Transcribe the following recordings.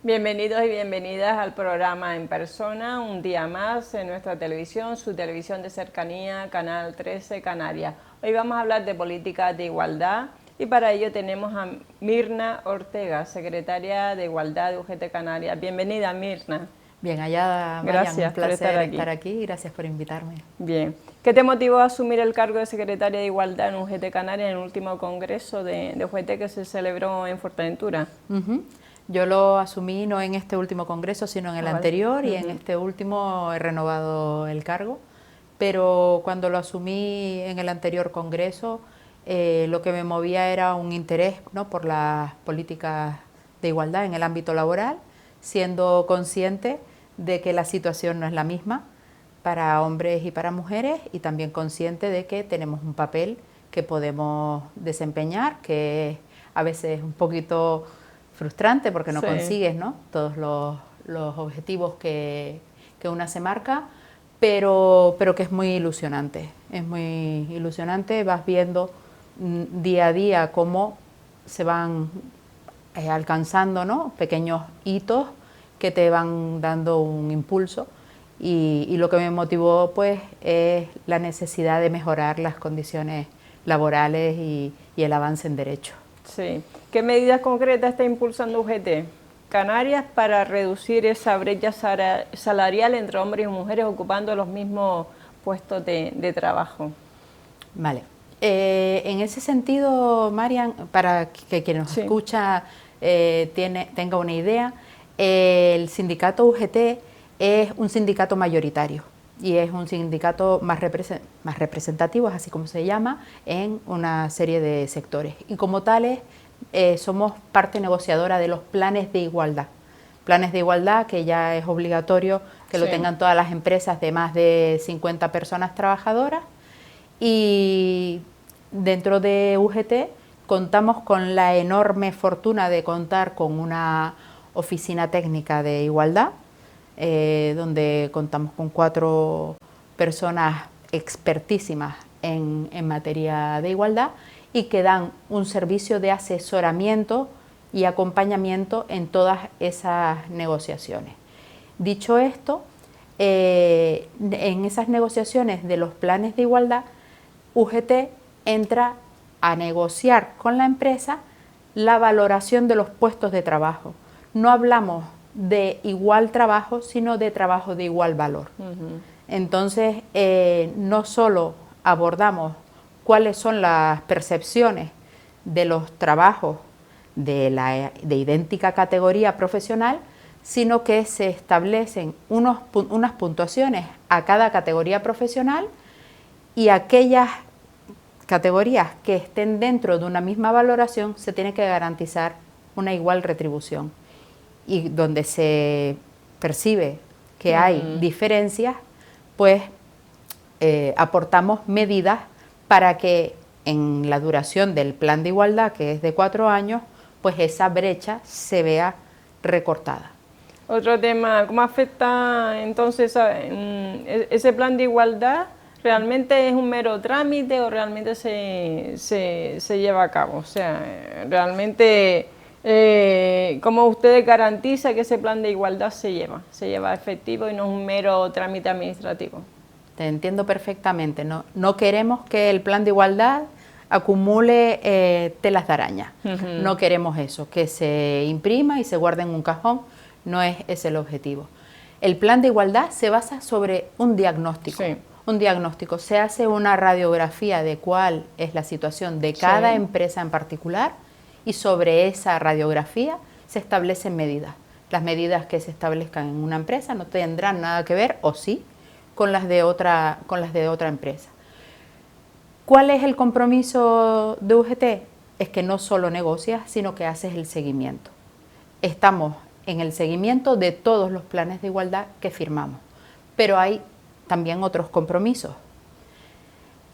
Bienvenidos y bienvenidas al programa En Persona, un día más en nuestra televisión, su televisión de cercanía, Canal 13 Canarias. Hoy vamos a hablar de políticas de igualdad y para ello tenemos a Mirna Ortega, secretaria de Igualdad de UGT Canarias. Bienvenida, Mirna. Bien hallada, Marian, Gracias un placer por estar aquí y gracias por invitarme. Bien. ¿Qué te motivó a asumir el cargo de secretaria de Igualdad en UGT Canarias en el último congreso de UGT que se celebró en Fuerteventura? Yo lo asumí no en este último congreso, sino en el anterior, y en este último he renovado el cargo, pero cuando lo asumí en el anterior congreso, lo que me movía era un interés, ¿no?, por las políticas de igualdad en el ámbito laboral, siendo consciente de que la situación no es la misma para hombres y para mujeres, y también consciente de que tenemos un papel que podemos desempeñar, que a veces es un poquito frustrante porque no consigues, ¿no?, todos los objetivos que una se marca, pero que es muy ilusionante. Es muy ilusionante, vas viendo día a día cómo se van alcanzando, ¿no?, pequeños hitos que te van dando un impulso, y lo que me motivó pues es la necesidad de mejorar las condiciones laborales y el avance en derechos. Sí. ¿Qué medidas concretas está impulsando UGT Canarias para reducir esa brecha salarial entre hombres y mujeres ocupando los mismos puestos de trabajo? Vale. En ese sentido, Marian, para que quien nos escucha tenga una idea, el sindicato UGT es un sindicato mayoritario y es un sindicato más representativo, así como se llama, en una serie de sectores. Y como tales, somos parte negociadora de los planes de igualdad. Planes de igualdad que ya es obligatorio que lo tengan todas las empresas de más de 50 personas trabajadoras. Y dentro de UGT contamos con la enorme fortuna de contar con una oficina técnica de igualdad, donde contamos con 4 personas expertísimas en materia de igualdad y que dan un servicio de asesoramiento y acompañamiento en todas esas negociaciones. Dicho esto, en esas negociaciones de los planes de igualdad, UGT entra a negociar con la empresa la valoración de los puestos de trabajo. No hablamos de igual trabajo, sino de trabajo de igual valor. Entonces, no solo abordamos cuáles son las percepciones de los trabajos de idéntica categoría profesional, sino que se establecen unas puntuaciones a cada categoría profesional, y aquellas categorías que estén dentro de una misma valoración se tiene que garantizar una igual retribución. Y donde se percibe que hay diferencias, pues aportamos medidas para que en la duración del plan de igualdad, que es de 4 años, pues esa brecha se vea recortada. Otro tema, ¿cómo afecta entonces ese plan de igualdad? ¿Realmente es un mero trámite o realmente se lleva a cabo? O sea, realmente, ¿cómo ustedes garantizan que ese plan de igualdad se lleva efectivo y no es un mero trámite administrativo? Te entiendo perfectamente. No queremos que el plan de igualdad acumule telas de araña. No queremos eso, que se imprima y se guarde en un cajón. No es ese el objetivo. El plan de igualdad se basa sobre un diagnóstico. Un diagnóstico. Se hace una radiografía de cuál es la situación de cada empresa en particular, y sobre esa radiografía se establecen medidas. Las medidas que se establezcan en una empresa no tendrán nada que ver, o sí, con las de otra empresa. ¿Cuál es el compromiso de UGT? Es que no solo negocias, sino que haces el seguimiento. Estamos en el seguimiento de todos los planes de igualdad que firmamos, pero hay también otros compromisos.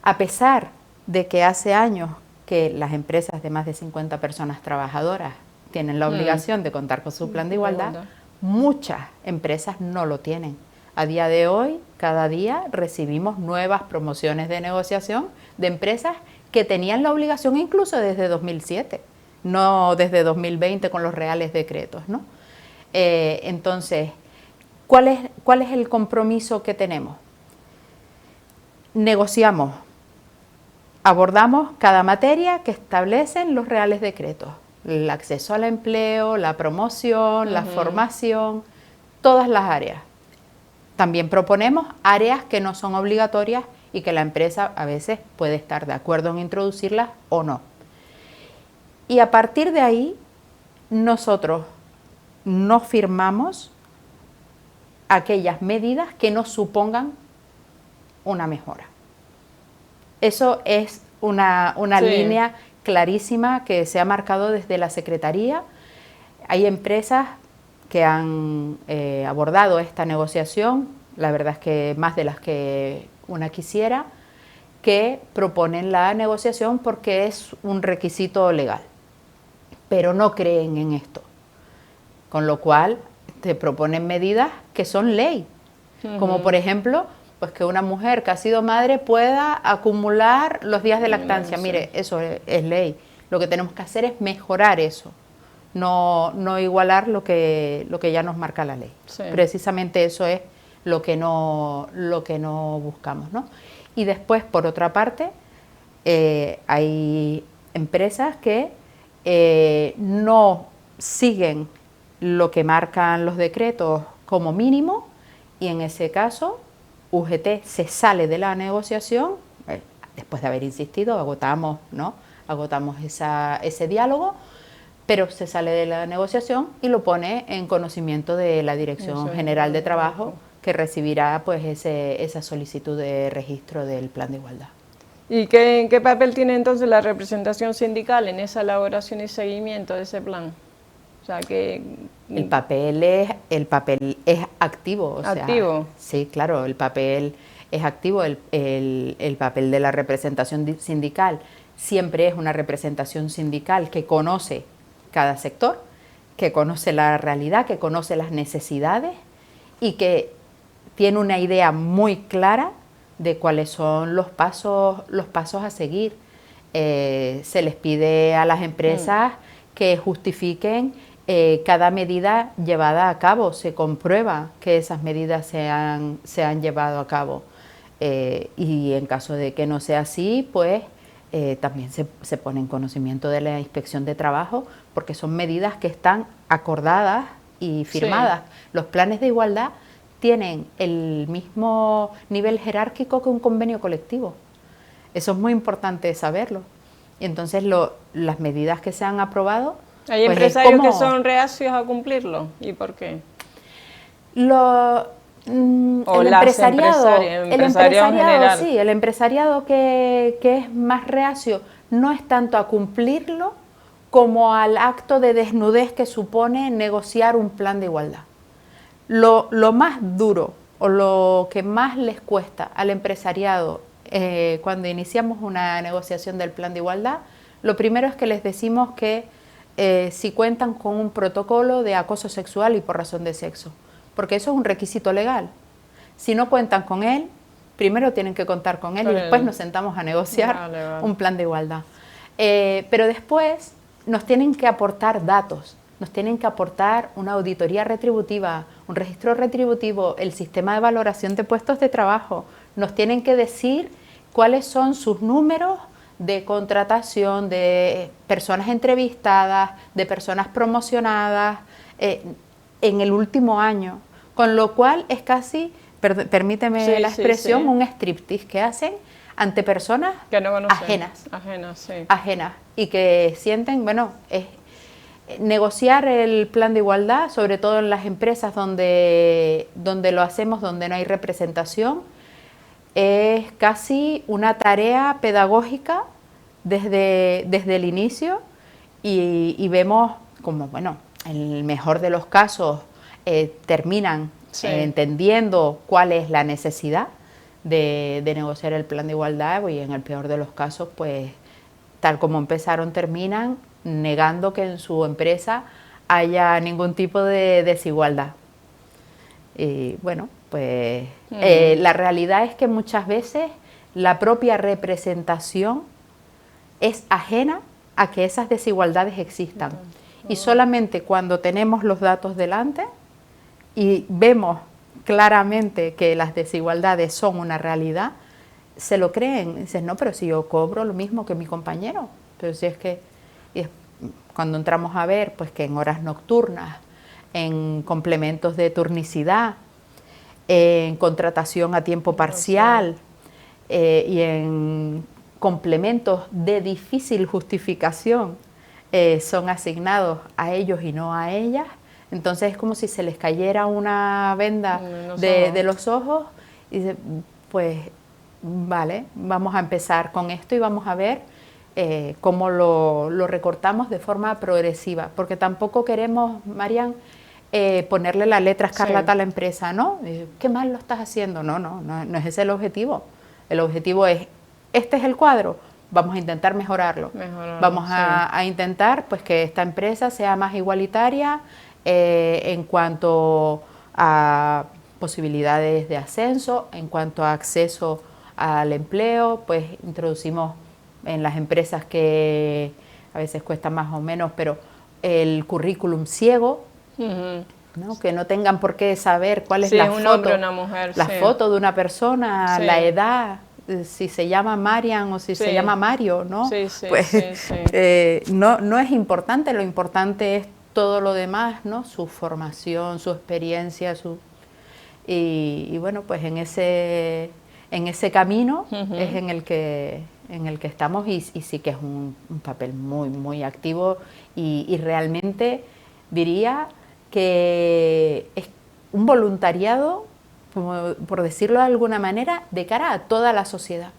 A pesar de que hace años que las empresas de más de 50 personas trabajadoras tienen la obligación de contar con su plan de igualdad, muchas empresas no lo tienen. A día de hoy, cada día recibimos nuevas promociones de negociación de empresas que tenían la obligación incluso desde 2007, no desde 2020 con los reales decretos, ¿no? Entonces, ¿cuál es el compromiso que tenemos? Negociamos, abordamos cada materia que establecen los reales decretos. El acceso al empleo, la promoción, la formación, todas las áreas. También proponemos áreas que no son obligatorias y que la empresa a veces puede estar de acuerdo en introducirlas o no. Y a partir de ahí, nosotros no firmamos aquellas medidas que nos supongan una mejora. Eso es una línea clarísima que se ha marcado desde la Secretaría. Hay empresas que han abordado esta negociación, la verdad es que más de las que una quisiera, que proponen la negociación porque es un requisito legal, pero no creen en esto. Con lo cual te proponen medidas que son ley, como por ejemplo, pues que una mujer que ha sido madre pueda acumular los días de lactancia. Mire, eso es ley. Lo que tenemos que hacer es mejorar eso, no igualar lo que ya nos marca la ley. Sí. Precisamente eso es lo que no buscamos, ¿no? Y después, por otra parte, hay empresas que no siguen lo que marcan los decretos como mínimo, y en ese caso UGT se sale de la negociación. Después de haber insistido, agotamos ese diálogo, pero se sale de la negociación y lo pone en conocimiento de la Dirección General de Trabajo, que recibirá pues esa solicitud de registro del Plan de Igualdad. ¿Y qué papel tiene entonces la representación sindical en esa elaboración y seguimiento de ese plan? O sea, que el papel es activo. ¿Activo? Sí, claro, el papel es activo. El papel de la representación sindical siempre es una representación sindical que conoce cada sector, que conoce la realidad, que conoce las necesidades y que tiene una idea muy clara de cuáles son los pasos a seguir. Se les pide a las empresas que justifiquen cada medida llevada a cabo, se comprueba que esas medidas se han llevado a cabo. Y en caso de que no sea así, pues también se pone en conocimiento de la Inspección de Trabajo, porque son medidas que están acordadas y firmadas. Sí. Los planes de igualdad tienen el mismo nivel jerárquico que un convenio colectivo. Eso es muy importante saberlo. Y entonces las medidas que se han aprobado... ¿Hay empresarios que son reacios a cumplirlo? ¿Y por qué? El empresariado que es más reacio no es tanto a cumplirlo como al acto de desnudez que supone negociar un plan de igualdad. Lo más duro o lo que más les cuesta al empresariado cuando iniciamos una negociación del plan de igualdad, lo primero es que les decimos que si cuentan con un protocolo de acoso sexual y por razón de sexo, porque eso es un requisito legal. Si no cuentan con él, primero tienen que contar con él y después nos sentamos a negociar un plan de igualdad. Pero después nos tienen que aportar datos, nos tienen que aportar una auditoría retributiva, un registro retributivo, el sistema de valoración de puestos de trabajo, nos tienen que decir cuáles son sus números de contratación, de personas entrevistadas, de personas promocionadas en el último año, con lo cual es casi, permíteme la expresión, un striptease que hacen ante personas que no conocen, ajenas y que sienten, negociar el plan de igualdad, sobre todo en las empresas donde lo hacemos, donde no hay representación, es casi una tarea pedagógica desde el inicio y vemos como, en el mejor de los casos terminan entendiendo cuál es la necesidad de negociar el plan de igualdad y en el peor de los casos, pues tal como empezaron, terminan negando que en su empresa haya ningún tipo de desigualdad. Y pues la realidad es que muchas veces la propia representación es ajena a que esas desigualdades existan. Y solamente cuando tenemos los datos delante y vemos claramente que las desigualdades son una realidad, se lo creen. Dices, no, pero si yo cobro lo mismo que mi compañero. Pero si es que cuando entramos a ver, pues que en horas nocturnas, en complementos de turnicidad, en contratación a tiempo parcial y en complementos de difícil justificación son asignados a ellos y no a ellas, entonces es como si se les cayera una venda de los ojos y dice, pues vale, vamos a empezar con esto y vamos a ver cómo lo recortamos de forma progresiva, porque tampoco queremos, Marian, ponerle la letra escarlata a la empresa, ¿no? ¿Qué mal lo estás haciendo? No es ese el objetivo. El objetivo es, este es el cuadro, vamos a intentar mejorarlo. Vamos a intentar pues que esta empresa sea más igualitaria en cuanto a posibilidades de ascenso, en cuanto a acceso al empleo, pues introducimos en las empresas que a veces cuesta más o menos, pero el currículum ciego, ¿no? Que no tengan por qué saber cuál es la foto, hombre o una mujer, foto de una persona, la edad, si se llama Marian o si se llama Mario, ¿no? No es importante, lo importante es todo lo demás, ¿no? Su formación, su experiencia, y bueno, pues en ese camino es en el que estamos y sí que es un papel muy, muy activo y realmente diría que es un voluntariado, por decirlo de alguna manera, de cara a toda la sociedad,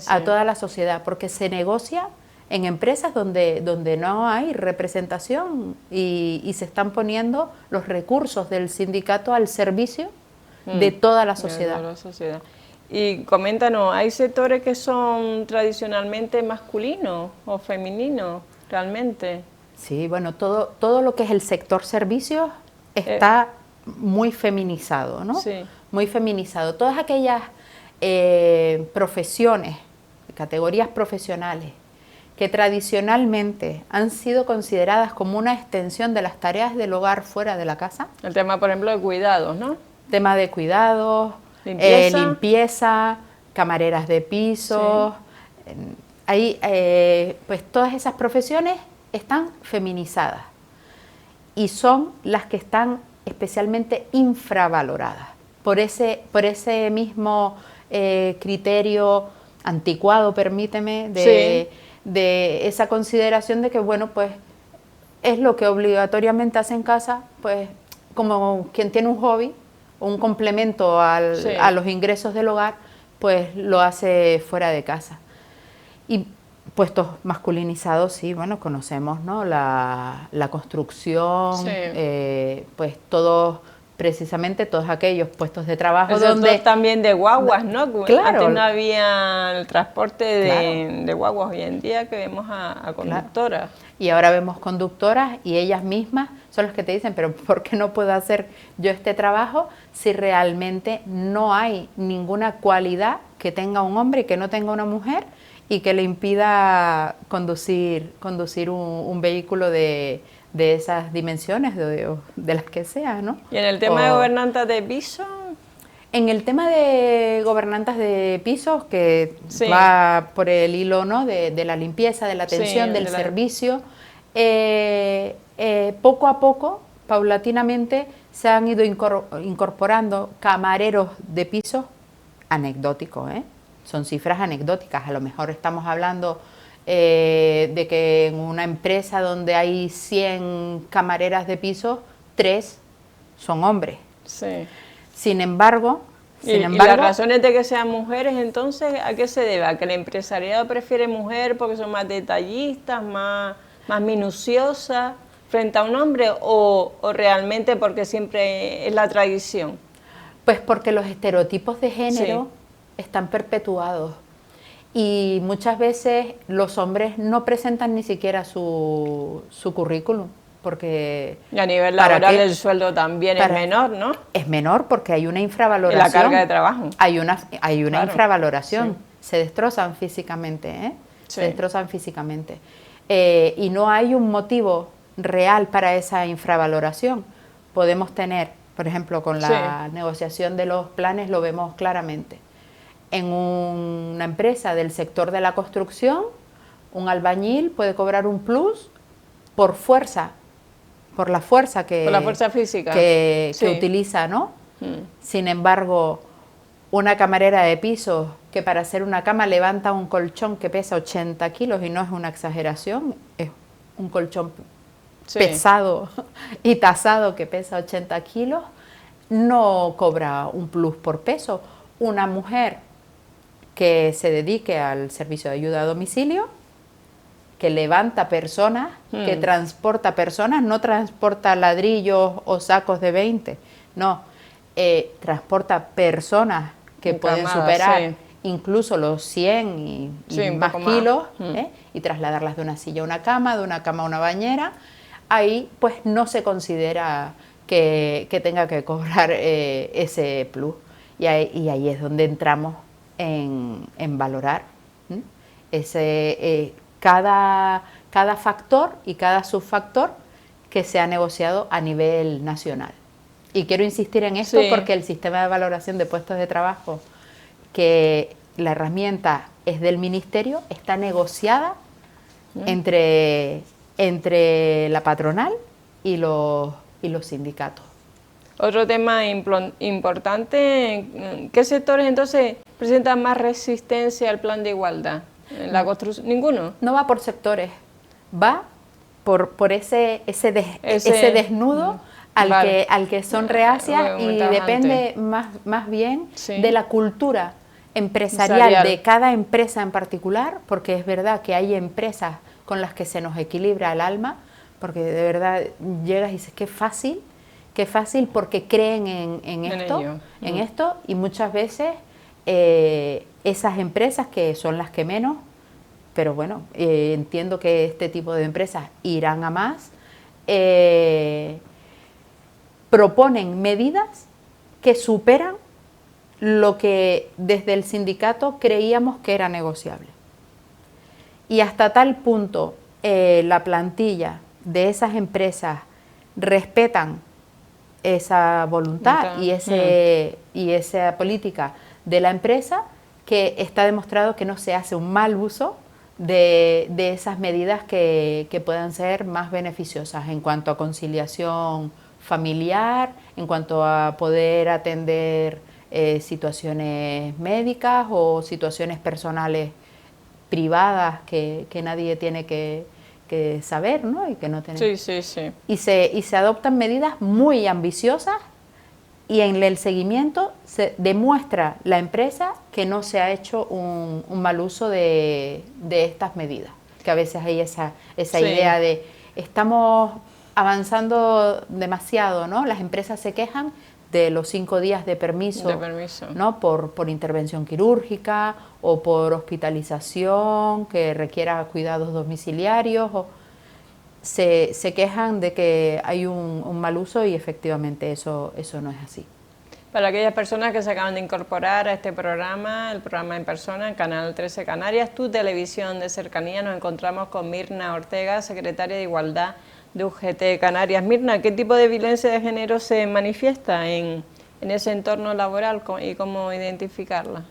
a toda la sociedad, porque se negocia en empresas donde no hay representación y se están poniendo los recursos del sindicato al servicio de toda la sociedad. De toda la sociedad. Y coméntanos, ¿hay sectores que son tradicionalmente masculinos o femeninos realmente? Sí, bueno, todo lo que es el sector servicios está muy feminizado, ¿no? Sí. Muy feminizado. Todas aquellas profesiones, categorías profesionales, que tradicionalmente han sido consideradas como una extensión de las tareas del hogar fuera de la casa. El tema, por ejemplo, de cuidados, ¿no? Tema de cuidados, limpieza, camareras de pisos. Sí. Ahí, pues todas esas profesiones están feminizadas y son las que están especialmente infravaloradas por ese mismo criterio anticuado, permíteme, de esa consideración de que, bueno, pues es lo que obligatoriamente hace en casa, pues como quien tiene un hobby, un complemento a los ingresos del hogar, pues lo hace fuera de casa. Y puestos masculinizados, sí, bueno, conocemos, ¿no? La construcción, pues precisamente todos aquellos puestos de trabajo donde... también de guaguas, ¿no? Claro. Antes no había el transporte de guaguas, hoy en día que vemos a conductoras. Claro. Y ahora vemos conductoras y ellas mismas son las que te dicen, pero ¿por qué no puedo hacer yo este trabajo si realmente no hay ninguna cualidad que tenga un hombre y que no tenga una mujer y que le impida conducir un vehículo de esas dimensiones, de las que sea, ¿no? ¿Y en el tema de gobernantas de piso? En el tema de gobernantas de pisos, que va por el hilo, ¿no? de la limpieza, de la atención, del servicio, poco a poco, paulatinamente, se han ido incorporando camareros de pisos anecdóticos, Son cifras anecdóticas, a lo mejor estamos hablando de que en una empresa donde hay 100 camareras de piso, 3 son hombres. Sí. Sin embargo, ¿Y las razones de que sean mujeres, entonces, a qué se debe? ¿A que el empresariado prefiere mujer porque son más detallistas, más minuciosas frente a un hombre o realmente porque siempre es la tradición? Pues porque los estereotipos de género están perpetuados y muchas veces los hombres no presentan ni siquiera su currículum. Porque y a nivel laboral el sueldo también es menor, ¿no? Es menor porque hay una infravaloración. La carga de trabajo. Hay una infravaloración. Se destrozan físicamente, Se destrozan físicamente. Y no hay un motivo real para esa infravaloración. Podemos tener, por ejemplo, con la negociación de los planes lo vemos claramente. En una empresa del sector de la construcción, un albañil puede cobrar un plus por fuerza, por la fuerza física que utiliza, ¿no? Sin embargo, una camarera de pisos que para hacer una cama levanta un colchón que pesa 80 kilos, y no es una exageración, es un colchón pesado y tasado que pesa 80 kilos, no cobra un plus por peso. Una mujer que se dedique al servicio de ayuda a domicilio, que levanta personas, que transporta personas, no transporta ladrillos o sacos de 20, no, transporta personas que pueden superar incluso los 100 y más kilos, y trasladarlas de una silla a una cama, de una cama a una bañera. Ahí pues no se considera que tenga que cobrar ese plus, y ahí es donde entramos en valorar cada factor y cada subfactor que se ha negociado a nivel nacional. Y quiero insistir en esto porque el sistema de valoración de puestos de trabajo, que la herramienta es del Ministerio, está negociada entre la patronal y los sindicatos. Otro tema importante, ¿qué sectores entonces presentan más resistencia al plan de igualdad? ¿En la construcción? ¿Ninguno? No va por sectores, va por ese desnudo al que son reacias, y depende más bien de la cultura empresarial de cada empresa en particular, porque es verdad que hay empresas con las que se nos equilibra el alma, porque de verdad llegas y dices qué fácil porque creen en esto, y muchas veces esas empresas, que son las que menos, pero bueno, entiendo que este tipo de empresas irán a más, proponen medidas que superan lo que desde el sindicato creíamos que era negociable. Y hasta tal punto la plantilla de esas empresas respetan esa voluntad y esa política de la empresa, que está demostrado que no se hace un mal uso de esas medidas que puedan ser más beneficiosas en cuanto a conciliación familiar, en cuanto a poder atender situaciones médicas o situaciones personales privadas que nadie tiene que saber, ¿no? Y que no tenemos. Y se adoptan medidas muy ambiciosas, y en el seguimiento se demuestra la empresa que no se ha hecho un mal uso de estas medidas, que a veces hay esa idea de estamos avanzando demasiado, ¿no? Las empresas se quejan de los 5 días de permiso, ¿no? por intervención quirúrgica o por hospitalización que requiera cuidados domiciliarios, se quejan de que hay un mal uso, y efectivamente eso no es así. Para aquellas personas que se acaban de incorporar a este programa, el programa en persona, en Canal 13 Canarias, tu televisión de cercanía, nos encontramos con Mirna Ortega, secretaria de Igualdad de UGT Canarias. Mirna, ¿qué tipo de violencia de género se manifiesta en ese entorno laboral y cómo identificarla?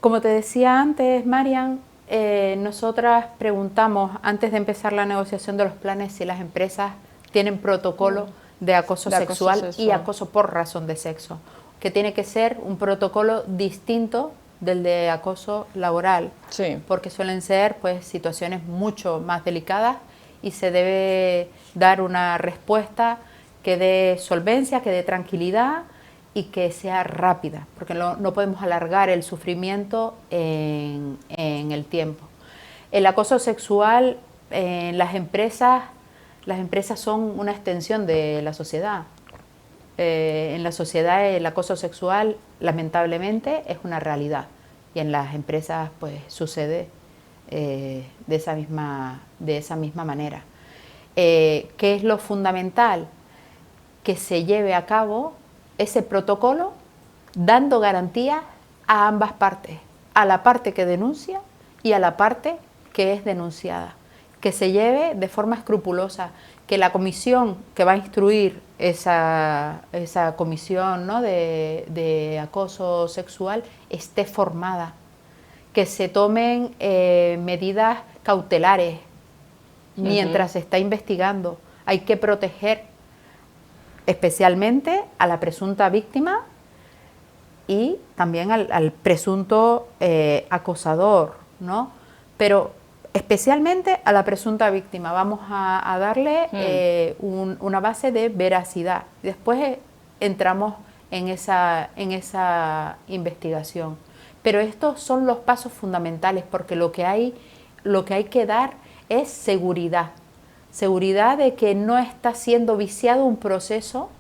Como te decía antes, Marian, nosotras preguntamos antes de empezar la negociación de los planes si las empresas tienen protocolo de acoso sexual y acoso por razón de sexo, que tiene que ser un protocolo distinto del de acoso laboral, porque suelen ser pues situaciones mucho más delicadas, y se debe dar una respuesta que dé solvencia, que dé tranquilidad y que sea rápida, porque no podemos alargar el sufrimiento en el tiempo. El acoso sexual en las empresas son una extensión de la sociedad. En la sociedad el acoso sexual lamentablemente es una realidad, y en las empresas pues sucede de esa misma manera. ¿Qué es lo fundamental? Que se lleve a cabo ese protocolo dando garantías a ambas partes, a la parte que denuncia y a la parte que es denunciada, que se lleve de forma escrupulosa, que la comisión que va a instruir esa comisión, ¿no?, de acoso sexual esté formada, que se tomen medidas cautelares mientras se está investigando. Hay que proteger especialmente a la presunta víctima y también al presunto acosador, ¿no? Pero especialmente a la presunta víctima. Vamos a darle una base de veracidad. Después entramos en esa investigación. Pero estos son los pasos fundamentales, porque lo que hay que dar es seguridad. Seguridad de que no está siendo viciado un proceso,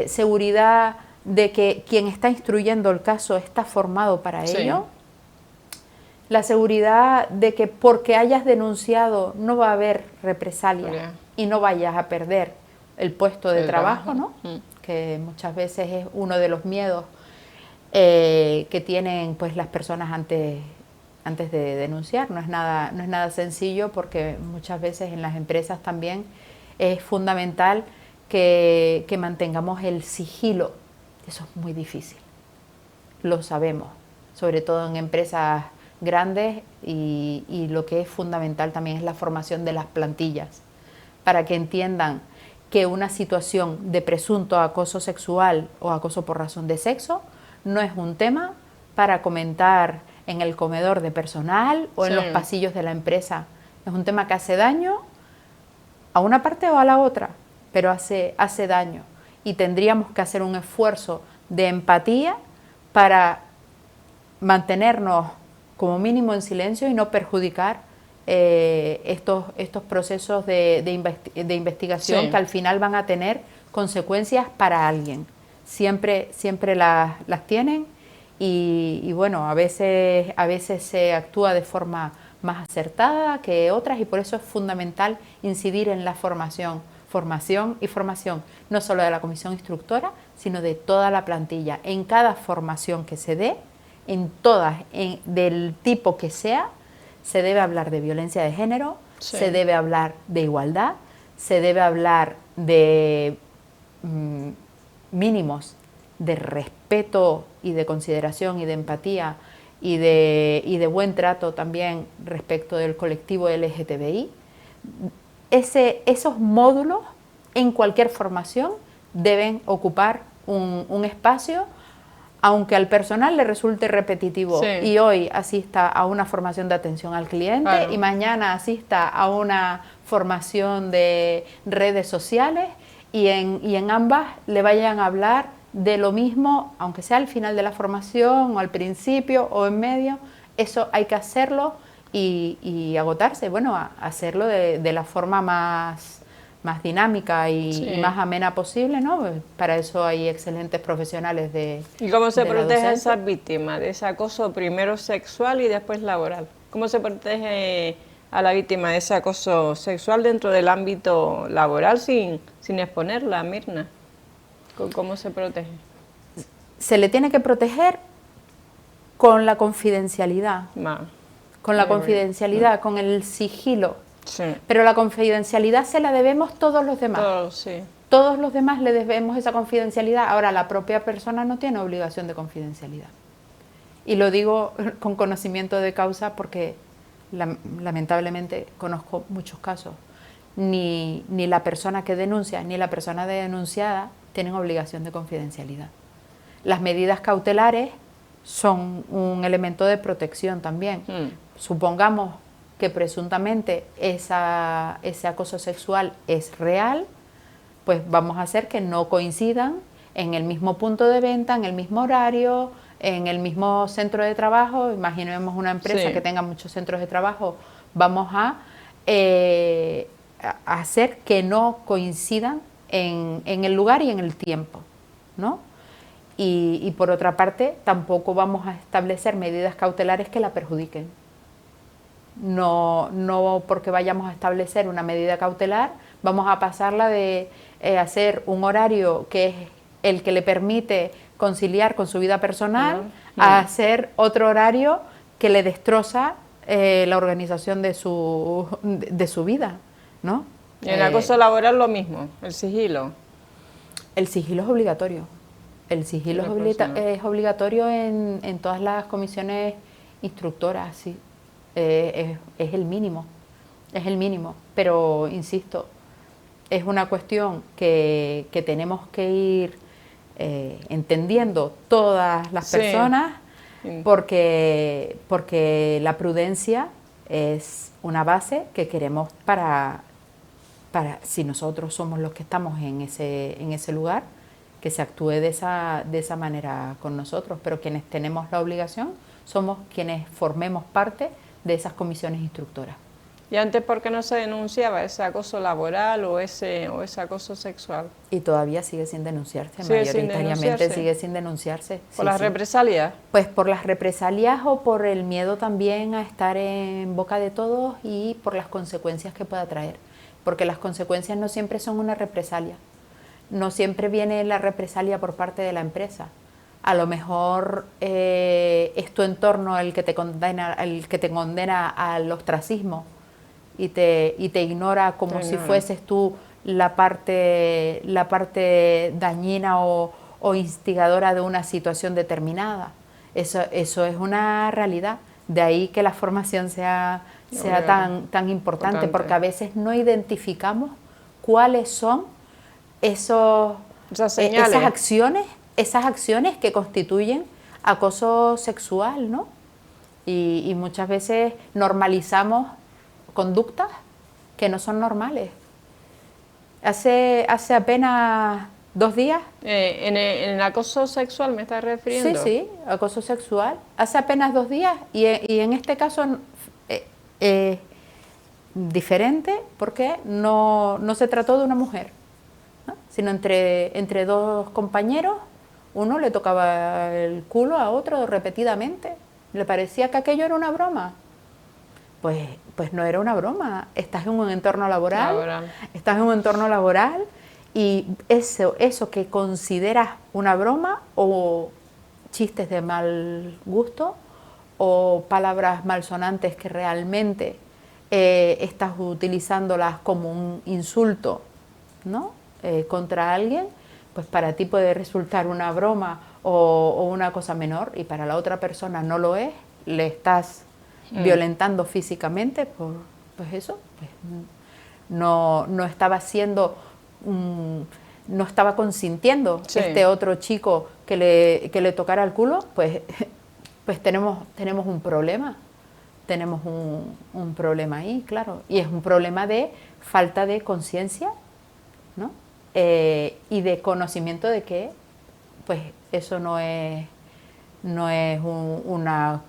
seguridad de que quien está instruyendo el caso está formado para ello, la seguridad de que porque hayas denunciado no va a haber represalia y no vayas a perder el puesto de trabajo, ¿no? Que muchas veces es uno de los miedos que tienen pues las personas antes de denunciar. No es nada sencillo, porque muchas veces en las empresas también es fundamental que mantengamos el sigilo. Eso es muy difícil, lo sabemos, sobre todo en empresas grandes, y lo que es fundamental también es la formación de las plantillas, para que entiendan que una situación de presunto acoso sexual o acoso por razón de sexo no es un tema para comentar en el comedor de personal o en los pasillos de la empresa. Es un tema que hace daño a una parte o a la otra, pero hace daño, y tendríamos que hacer un esfuerzo de empatía para mantenernos como mínimo en silencio y no perjudicar estos procesos de investigación que al final van a tener consecuencias para alguien. Siempre las tienen, y bueno, a veces se actúa de forma más acertada que otras, y por eso es fundamental incidir en la formación, no solo de la comisión instructora, sino de toda la plantilla. En cada formación que se dé, en todas, del tipo que sea, se debe hablar de violencia de género, se debe hablar de igualdad, se debe hablar de mínimos de respeto y de consideración y de empatía y de buen trato también respecto del colectivo LGTBI. Esos módulos en cualquier formación deben ocupar un espacio, aunque al personal le resulte repetitivo y hoy asista a una formación de atención al cliente y mañana asista a una formación de redes sociales, y en ambas le vayan a hablar de lo mismo, aunque sea al final de la formación o al principio o en medio. Eso hay que hacerlo y agotarse, bueno, a hacerlo de la forma más dinámica y más amena posible, ¿no? Para eso hay excelentes profesionales de ¿Y cómo se protege a esas víctimas de ese acoso, primero sexual y después laboral? ¿Cómo se protege a la víctima de ese acoso sexual dentro del ámbito laboral sin exponerla, Mirna? ¿Cómo se protege? Se le tiene que proteger con la confidencialidad, con el sigilo. Sí. Pero la confidencialidad se la debemos todos los demás. Todos los demás le debemos esa confidencialidad. Ahora, la propia persona no tiene obligación de confidencialidad. Y lo digo con conocimiento de causa, porque lamentablemente conozco muchos casos. Ni la persona que denuncia ni la persona denunciada tienen obligación de confidencialidad. Las medidas cautelares son un elemento de protección también. Supongamos que presuntamente ese acoso sexual es real, pues vamos a hacer que no coincidan en el mismo punto de venta, en el mismo horario, en el mismo centro de trabajo. Imaginemos una empresa que tenga muchos centros de trabajo, vamos a hacer que no coincidan en el lugar y en el tiempo, ¿no? Y por otra parte, tampoco vamos a establecer medidas cautelares que la perjudiquen. No porque vayamos a establecer una medida cautelar, vamos a pasarla de hacer un horario que es el que le permite conciliar con su vida personal a hacer otro horario que le destroza la organización de su vida, ¿no? Y en el acoso laboral lo mismo, el sigilo. El sigilo es obligatorio. El sigilo es obligatorio en todas las comisiones instructoras, sí. Es el mínimo, pero insisto, es una cuestión que tenemos que ir entendiendo todas las personas, porque la prudencia es una base que queremos para si nosotros somos los que estamos en ese lugar, que se actúe de esa manera con nosotros, pero quienes tenemos la obligación somos quienes formemos parte de esas comisiones instructoras. ¿Y antes por qué no se denunciaba ese acoso laboral o ese acoso sexual? Y todavía sigue sin denunciarse, mayoritariamente sigue sin denunciarse. ¿Por las represalias? Pues por las represalias o por el miedo también a estar en boca de todos y por las consecuencias que pueda traer. Porque las consecuencias no siempre son una represalia. No siempre viene la represalia por parte de la empresa. A lo mejor es tu entorno el que te condena al ostracismo y te ignora como si fueses tú la parte dañina o instigadora de una situación determinada. Eso es una realidad. De ahí que la formación sea tan importante, porque a veces no identificamos cuáles son esas acciones que constituyen acoso sexual, ¿no? Y muchas veces normalizamos conductas que no son normales. Hace apenas 2 días... ¿En el acoso sexual me estás refiriendo? Sí, acoso sexual. Hace apenas 2 días y en este caso diferente porque no se trató de una mujer, ¿no? Sino entre 2 compañeros. Uno le tocaba el culo a otro repetidamente. Le parecía que aquello era una broma. Pues no era una broma. Estás en un entorno laboral. Estás en un entorno laboral y eso que consideras una broma o chistes de mal gusto o palabras malsonantes que realmente estás utilizándolas como un insulto, ¿no? Contra alguien, pues para ti puede resultar una broma o una cosa menor y para la otra persona no lo es, le estás violentando físicamente, pues eso, pues no estaba haciendo, no estaba consintiendo este otro chico que le tocara el culo, pues tenemos un problema. Tenemos un problema ahí, claro, y es un problema de falta de conciencia, ¿no? Y de conocimiento de que pues eso no es una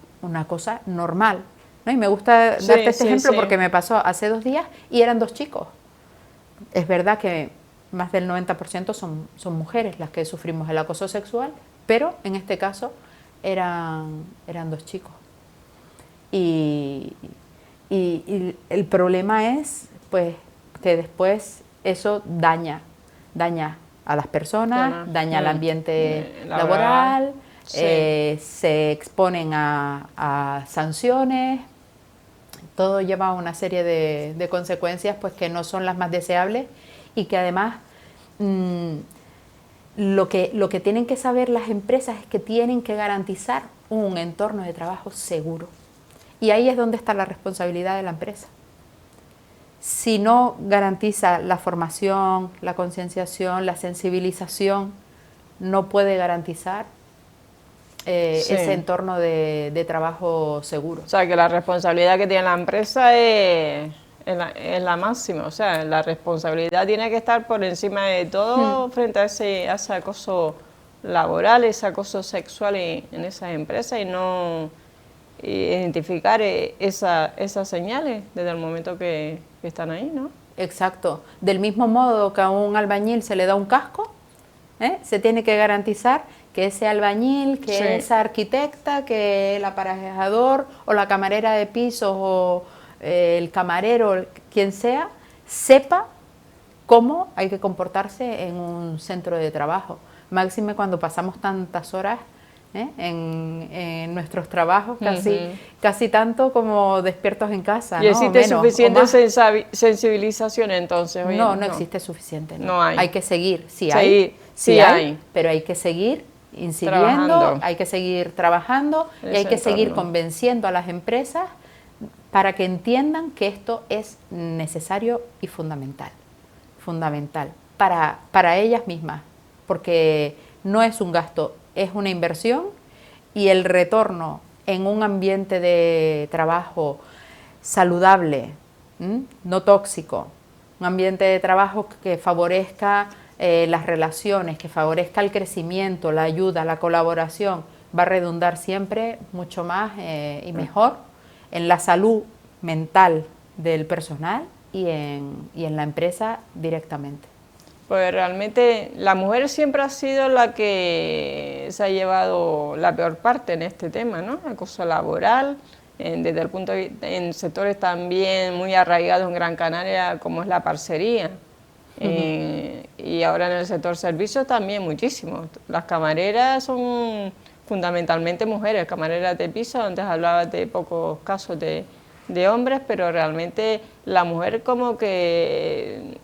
cosa normal, ¿no? Y me gusta darte este ejemplo porque me pasó hace 2 días y eran 2 chicos. Es verdad que más del 90% son mujeres las que sufrimos el acoso sexual, pero en este caso eran 2 chicos. Y el problema es pues que después eso daña a las personas, daña el ambiente laboral, se exponen a sanciones, todo lleva a una serie de consecuencias pues que no son las más deseables y que además lo que tienen que saber las empresas es que tienen que garantizar un entorno de trabajo seguro. Y ahí es donde está la responsabilidad de la empresa. Si no garantiza la formación, la concienciación, la sensibilización, no puede garantizar ese entorno de trabajo seguro. O sea, que la responsabilidad que tiene la empresa es la máxima. O sea, la responsabilidad tiene que estar por encima de todo frente a ese acoso laboral, ese acoso sexual en esas empresas y no identificar esas señales desde el momento que están ahí, ¿no? Exacto. Del mismo modo que a un albañil se le da un casco, se tiene que garantizar que ese albañil, que esa arquitecta, que el aparejador o la camarera de pisos o el camarero, quien sea, sepa cómo hay que comportarse en un centro de trabajo. Máxime cuando pasamos tantas horas en nuestros trabajos, casi tanto como despiertos en casa. ¿Y existe suficiente sensibilización entonces? No existe suficiente. No hay. Hay que seguir, sí hay, pero hay que seguir incidiendo, trabajando. hay que seguir trabajando y hay que seguir convenciendo a las empresas para que entiendan que esto es necesario y fundamental para ellas mismas, porque no es un gasto, es una inversión y el retorno en un ambiente de trabajo saludable, no tóxico, un ambiente de trabajo que favorezca las relaciones, que favorezca el crecimiento, la ayuda, la colaboración, va a redundar siempre mucho más y mejor en la salud mental del personal y en la empresa directamente. Pues realmente la mujer siempre ha sido la que se ha llevado la peor parte en este tema, ¿no? Acoso laboral, desde el punto de vista, en sectores también muy arraigados en Gran Canaria, como es la parcería. Y ahora en el sector servicios también muchísimo. Las camareras son fundamentalmente mujeres, camareras de piso. Antes hablabas de pocos casos de hombres, pero realmente la mujer como que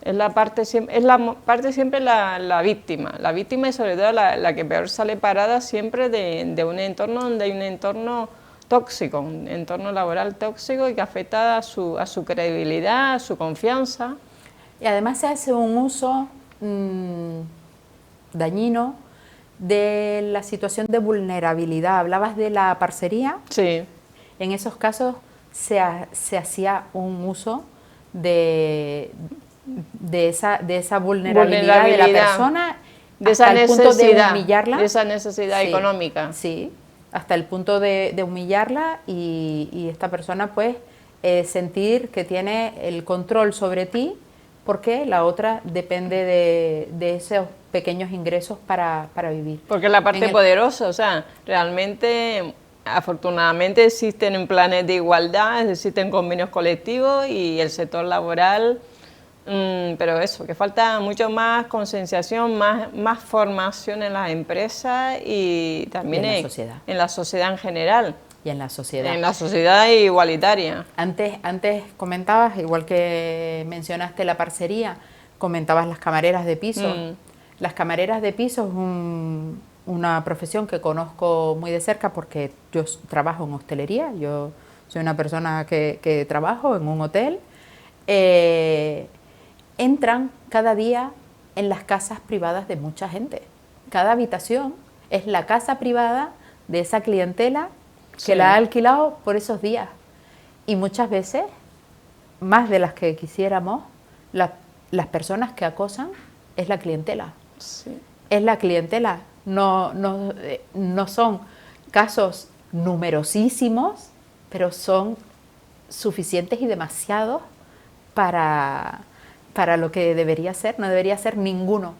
es la parte siempre la víctima y sobre todo la que peor sale parada siempre de un entorno donde hay un entorno tóxico, un entorno laboral tóxico y que afecta a su credibilidad, a su confianza. Y además se hace un uso dañino de la situación de vulnerabilidad. Hablabas de la parcería. Sí. En esos casos se hacía un uso de esa vulnerabilidad de la persona, de esa necesidad, punto de humillarla. De esa necesidad económica. Sí, hasta el punto de humillarla y esta persona pues sentir que tiene el control sobre ti porque la otra depende de esos pequeños ingresos para vivir. Porque es la parte poderosa, o sea, realmente, afortunadamente existen planes de igualdad, existen convenios colectivos y el sector laboral, pero eso, que falta mucho más concienciación, más formación en las empresas y también en la sociedad en general. Y en la sociedad. En la sociedad igualitaria. Antes comentabas, igual que mencionaste la parcería, comentabas las camareras de piso. Las camareras de piso es una profesión que conozco muy de cerca porque yo trabajo en hostelería, yo soy una persona que trabajo en un hotel. Entran cada día en las casas privadas de mucha gente. Cada habitación es la casa privada de esa clientela que la ha alquilado por esos días. Y muchas veces, más de las que quisiéramos, las personas que acosan es la clientela. Sí. Es la clientela. No son casos numerosísimos, pero son suficientes y demasiados para lo que debería ser. No debería ser ninguno,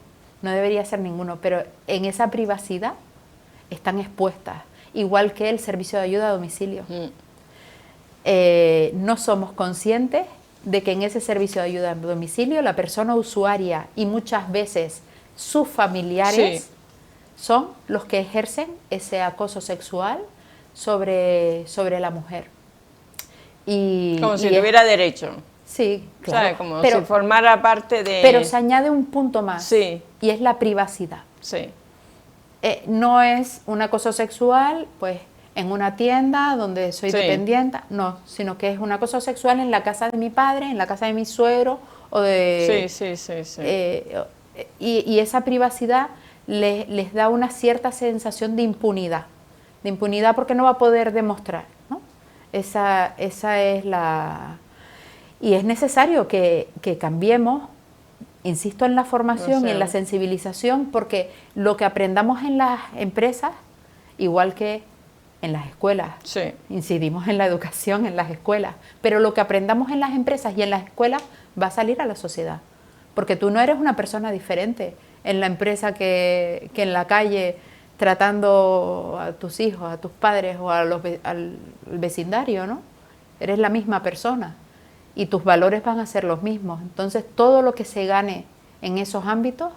pero en esa privacidad están expuestas. Igual que el servicio de ayuda a domicilio. No somos conscientes de que en ese servicio de ayuda a domicilio la persona usuaria y muchas veces sus familiares son los que ejercen ese acoso sexual sobre la mujer. Como si tuviera derecho. Sí, claro. ¿Sabes? Como si formara parte de... Pero se añade un punto más y es la privacidad. Sí. No es un acoso sexual, pues, en una tienda donde soy dependiente, no, sino que es un acoso sexual en la casa de mi padre, en la casa de mi suegro, o de... Y esa privacidad les da una cierta sensación de impunidad porque no va a poder demostrar, ¿no? Esa es la... Y es necesario que cambiemos. Insisto en la formación y en la sensibilización porque lo que aprendamos en las empresas, igual que en las escuelas, incidimos en la educación en las escuelas, pero lo que aprendamos en las empresas y en las escuelas va a salir a la sociedad, porque tú no eres una persona diferente en la empresa que en la calle tratando a tus hijos, a tus padres o al vecindario, ¿no? Eres la misma persona. Y tus valores van a ser los mismos. Entonces, todo lo que se gane en esos ámbitos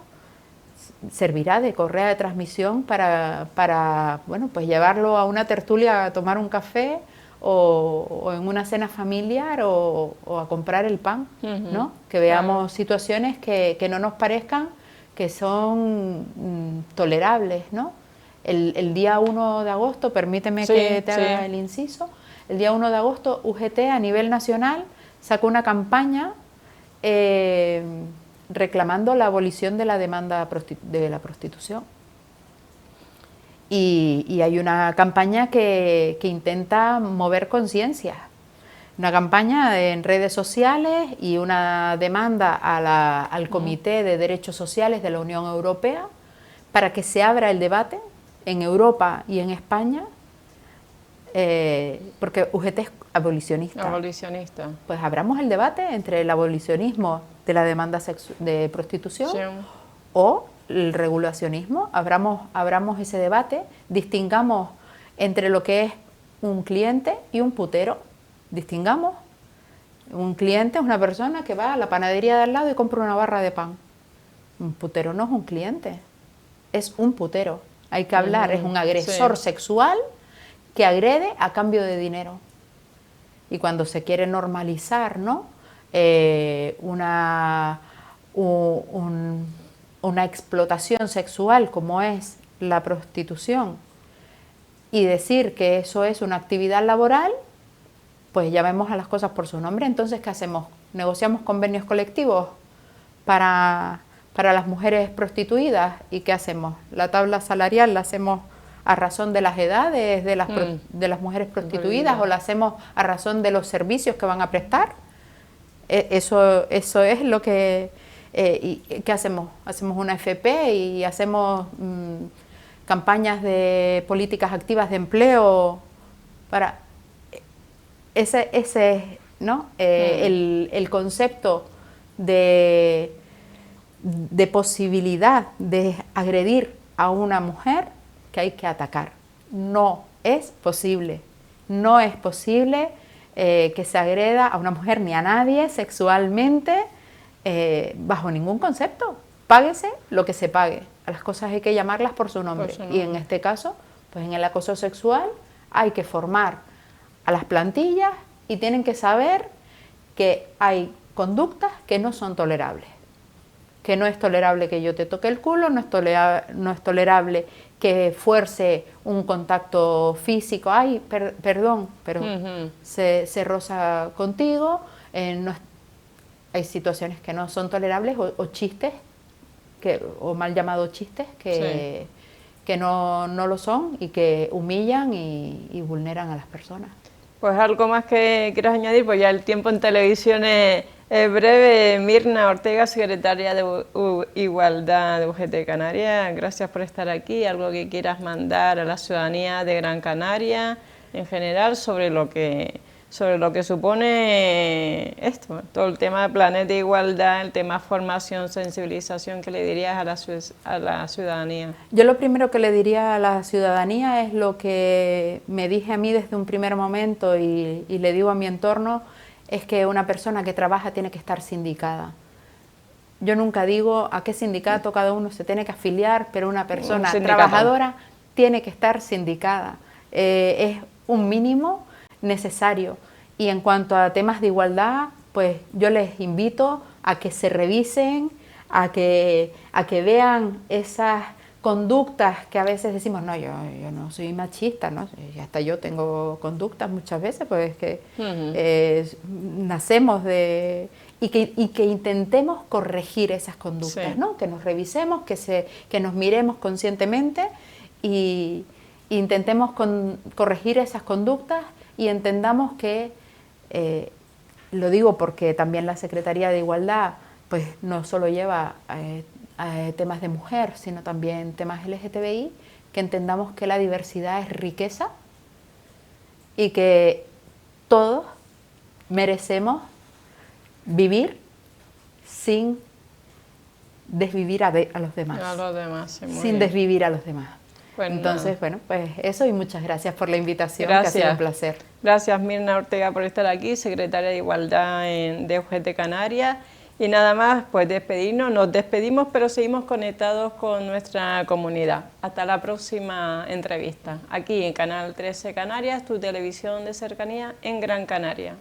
servirá de correa de transmisión para bueno, pues llevarlo a una tertulia a tomar un café o en una cena familiar o a comprar el pan, ¿no? Que veamos situaciones que no nos parezcan que son tolerables, ¿no? El día 1 de agosto, permíteme que te haga el inciso, el día 1 de agosto UGT a nivel nacional sacó una campaña reclamando la abolición de la demanda de la prostitución. Y hay una campaña que intenta mover conciencia, una campaña en redes sociales y una demanda al Comité de Derechos Sociales de la Unión Europea para que se abra el debate en Europa y en España, porque UGT es abolicionista. Abolicionista. Pues abramos el debate entre el abolicionismo de la demanda de prostitución o el regulacionismo, abramos ese debate, distingamos entre lo que es un cliente y un putero, distingamos. Un cliente es una persona que va a la panadería de al lado y compra una barra de pan. Un putero no es un cliente, es un putero. Hay que hablar, es un agresor sexual que agrede a cambio de dinero. Y cuando se quiere normalizar, ¿no? Una explotación sexual como es la prostitución y decir que eso es una actividad laboral, pues llamemos a las cosas por su nombre. Entonces, ¿qué hacemos? ¿Negociamos convenios colectivos para las mujeres prostituidas? ¿Y qué hacemos? ¿La tabla salarial la hacemos a razón de las edades de las mujeres prostituidas o la hacemos a razón de los servicios que van a prestar? Eso es lo que... ¿y qué hacemos? Hacemos una FP y hacemos campañas de políticas activas de empleo para... Ese ¿no? El concepto de posibilidad de agredir a una mujer que hay que atacar. No es posible. No es posible que se agreda a una mujer ni a nadie sexualmente bajo ningún concepto. Páguese lo que se pague. A las cosas hay que llamarlas por su nombre. Y en este caso, pues en el acoso sexual hay que formar a las plantillas y tienen que saber que hay conductas que no son tolerables. Que no es tolerable que yo te toque el culo, no es tolerable que fuerce un contacto físico. Ay, perdón, pero se roza contigo. Hay situaciones que no son tolerables o chistes, o mal llamados chistes, que no lo son y que humillan y vulneran a las personas. Pues algo más que quieras añadir, pues ya el tiempo en televisión es breve. Mirna Ortega, secretaria de Igualdad de UGT Canarias, gracias por estar aquí. Algo que quieras mandar a la ciudadanía de Gran Canaria en general sobre lo que supone esto, todo el tema de Planeta Igualdad, el tema formación, sensibilización, ¿qué le dirías a la ciudadanía? Yo lo primero que le diría a la ciudadanía es lo que me dije a mí desde un primer momento y le digo a mi entorno, es que una persona que trabaja tiene que estar sindicada. Yo nunca digo a qué sindicato cada uno se tiene que afiliar, pero una persona trabajadora tiene que estar sindicada. Es un mínimo necesario. Y en cuanto a temas de igualdad, pues yo les invito a que se revisen, a que vean esas conductas que a veces decimos, no, yo no soy machista, ¿no? Y hasta yo tengo conductas muchas veces, pues que nacemos de... Y que intentemos corregir esas conductas, ¿no? Que nos revisemos, que nos miremos conscientemente y intentemos corregir esas conductas y entendamos que, lo digo porque también la Secretaría de Igualdad pues no solo lleva a temas de mujer, sino también temas LGTBI, que entendamos que la diversidad es riqueza y que todos merecemos vivir sin desvivir a los demás. A los demás, sí, sin desvivir a los demás. Pues entonces, bueno, pues eso y muchas gracias por la invitación, gracias. Que ha sido un placer. Gracias Mirna Ortega por estar aquí, secretaria de Igualdad de UGT Canarias. Y nada más, pues despedirnos, nos despedimos, pero seguimos conectados con nuestra comunidad. Hasta la próxima entrevista, aquí en Canal 13 Canarias, tu televisión de cercanía en Gran Canaria.